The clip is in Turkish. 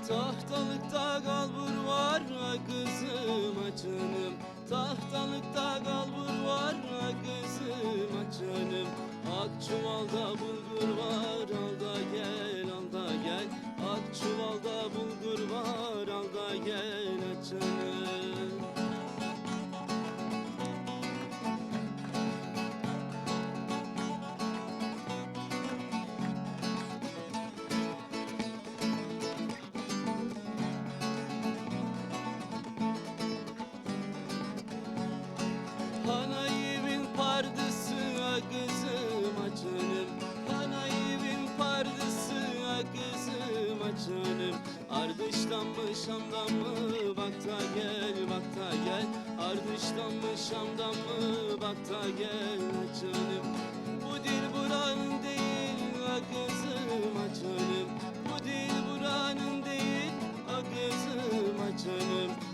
Tahtalıkta kalbur var kızım açınım. Tahtalıkta kalbur var kızım açınım. Ak çuvalda bulgur var, al da gel, al da gel. Ak çuvalda bulgur var, al da gel açınım. Hanayibin pardısı kızım açınım. Hanayibin pardısı kızım açınım. Ardıştan mı Şam'dan mı bak da gel, bak da gel. Ardıştan mı Şam'dan mı bak da gel açınım.